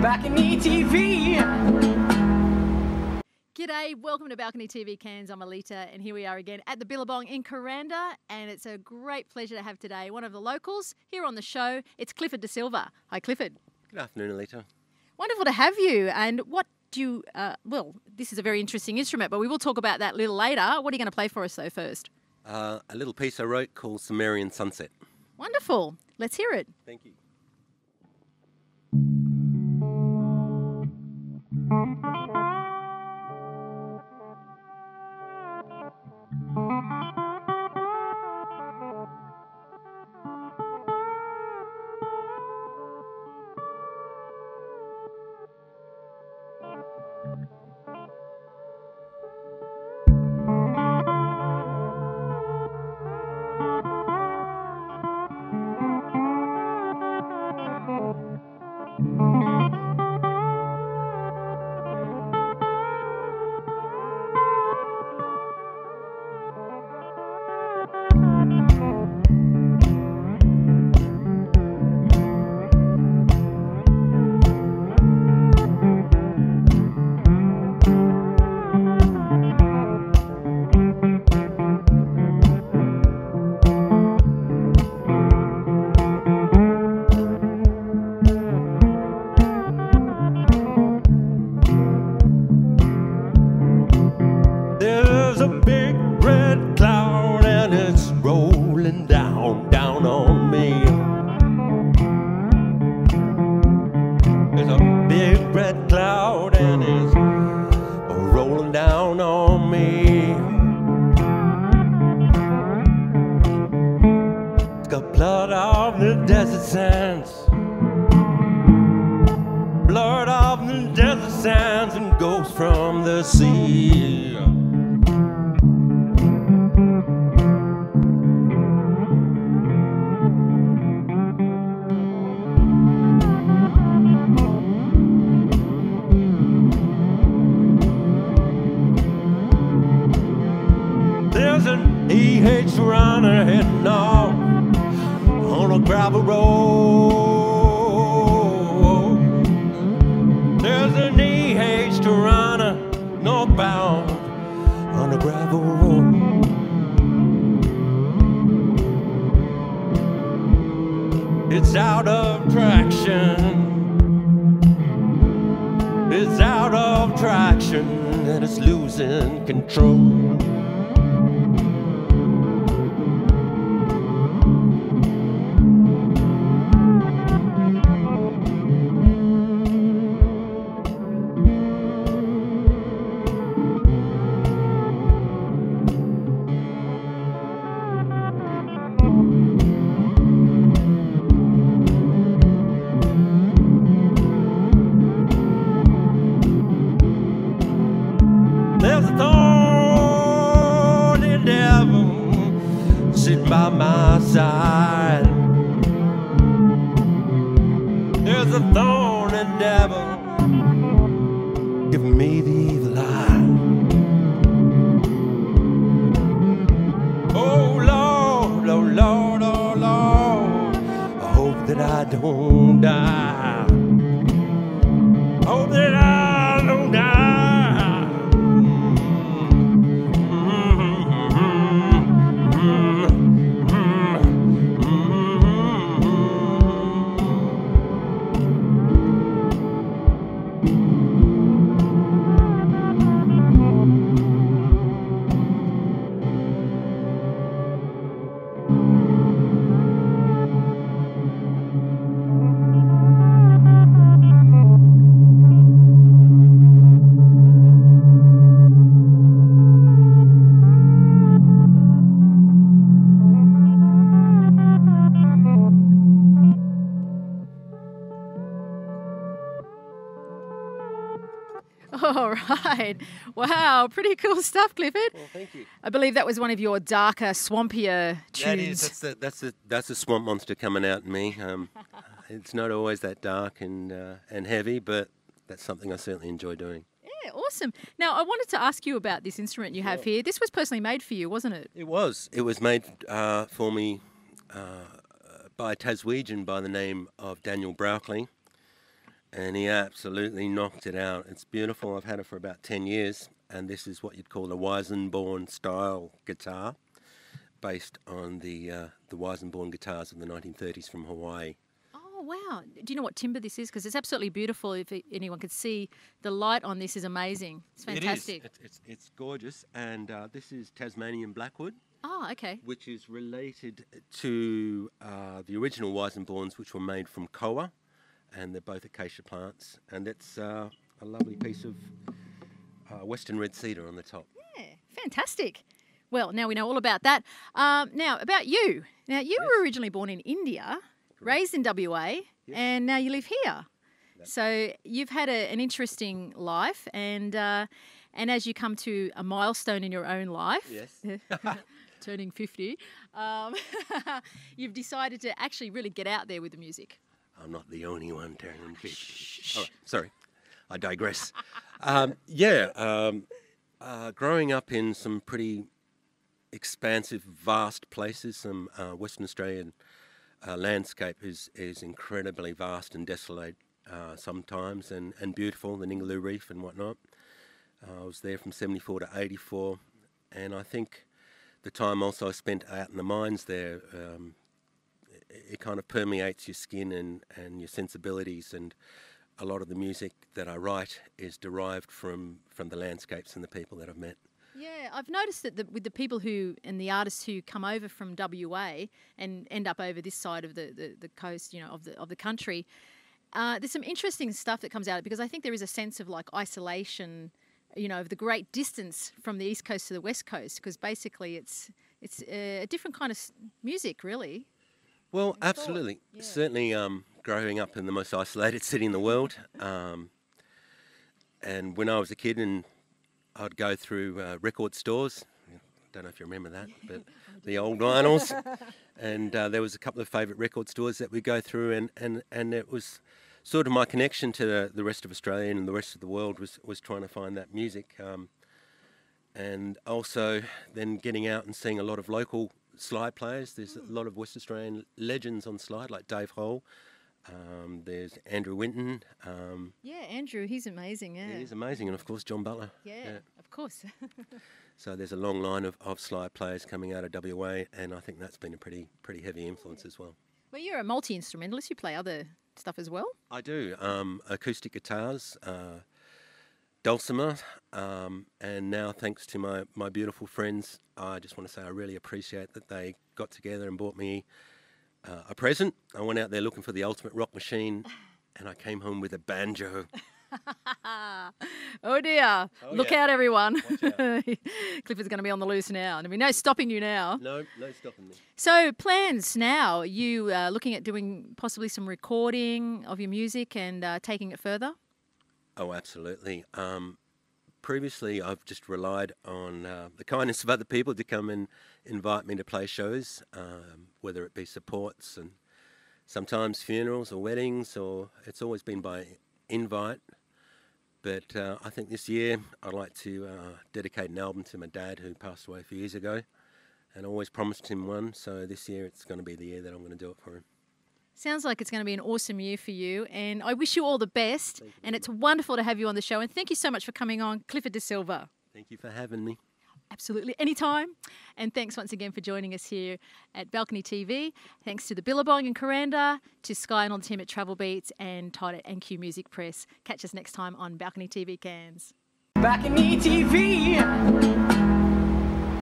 Balcony TV. G'day, welcome to Balcony TV Cairns. I'm ALETA, and here we are again at the Billabong in Kuranda, and it's a great pleasure to have today one of the locals here on the show. It's Clifford de Silva. Hi, Clifford. Good afternoon, ALETA. Wonderful to have you. And what do you, well, this is a very interesting instrument, but we will talk about that a little later. What are you going to play for us, though, first? A little piece I wrote called CIMMERIAN SUNSET. Wonderful. Let's hear it. Thank you. There's a big red cloud and it's rolling down on me. There's a big red cloud and it's rolling down on me. It's got blood of the desert sands, blood of the desert sands, and ghosts from the sea. There's an EH runner heading off on a gravel road. There's an EH runner northbound on a gravel road. It's out of traction. It's out of traction and it's losing control. There's a thorny devil sitting by my side. There's a thorny devil giving me the evil eye. Oh Lord, oh Lord, oh Lord, I hope that I don't die. I hope that I don't die. All right. Wow, pretty cool stuff, Clifford. Well, thank you. I believe that was one of your darker, swampier tunes. That's the swamp monster coming out in me. It's not always that dark and heavy, but that's something I certainly enjoy doing. Yeah, awesome. Now, I wanted to ask you about this instrument you have here. This was personally made for you, wasn't it? It was. It was made for me by a Taswegian by the name of Daniel Brauchley. And he absolutely knocked it out. It's beautiful. I've had it for about 10 years, and this is what you'd call a weissenborn style guitar, based on the weissenborn guitars of the 1930s from Hawaii. Oh, wow. Do you know what timber this is? Because it's absolutely beautiful. If anyone could see, the light on this is amazing. It's fantastic. It is. It's gorgeous. And this is Tasmanian blackwood. Oh, okay. Which is related to the original weissenborns, which were made from koa, and they're both acacia plants. And it's a lovely piece of western red cedar on the top. Yeah, fantastic. Well, now we know all about that. Now, about you. Now, you were originally born in India, raised in WA, and now you live here. So you've had an interesting life, and as you come to a milestone in your own life, turning 50, you've decided to actually really get out there with the music. I'm not the only one turning 50. Shh. Oh, sorry, I digress. Growing up in some pretty expansive, vast places, some Western Australian landscape is incredibly vast and desolate sometimes, and beautiful, the Ningaloo Reef and whatnot. I was there from 74 to 84, and I think the time also I spent out in the mines there, it kind of permeates your skin and your sensibilities, and a lot of the music that I write is derived from the landscapes and the people that I've met. Yeah, I've noticed that with the people and the artists who come over from WA and end up over this side of the coast, you know, of the country, there's some interesting stuff that comes out, because I think there is a sense of like isolation, you know, of the great distance from the east coast to the west coast, because basically it's a different kind of music, really. Well, absolutely. Yeah. Certainly growing up in the most isolated city in the world, and when I was a kid, and I'd go through record stores, don't know if you remember that, but the old vinyls, and there was a couple of favourite record stores that we go through, and it was sort of my connection to the rest of Australia and the rest of the world was trying to find that music, and also then getting out and seeing a lot of local slide players. There's a lot of West Australian legends on slide, like Dave Hole. There's Andrew Winton. Andrew, he's amazing. Yeah, he's amazing, and of course John Butler. Yeah. Of course. So there's a long line of slide players coming out of WA, and I think that's been a pretty heavy influence as well. Well, you're a multi-instrumentalist. You play other stuff as well? I do. Acoustic guitars, dulcimer, and now thanks to my beautiful friends, I just want to say I really appreciate that they got together and bought me a present. I went out there looking for the ultimate rock machine, and I came home with a banjo. Oh dear. Look out, everyone. Clifford's going to be on the loose now. There'll be no stopping you now. No stopping me. So plans now, you looking at doing possibly some recording of your music and taking it further? Oh, absolutely. Previously, I've just relied on the kindness of other people to come and invite me to play shows, whether it be supports and sometimes funerals or weddings, or it's always been by invite. But I think this year I'd like to dedicate an album to my dad, who passed away a few years ago, and I always promised him one, so this year it's going to be the year that I'm going to do it for him. Sounds like it's going to be an awesome year for you, and I wish you all the best, and it's wonderful to have you on the show, and thank you so much for coming on, Clifford de Silva. Thank you for having me. Absolutely, anytime. And thanks once again for joining us here at Balcony TV. Thanks to the Billabong in Kuranda, to Sky and Entertainment Travel Beats, and Todd at NQ Music Press. Catch us next time on Balcony TV Cairns. Balcony TV.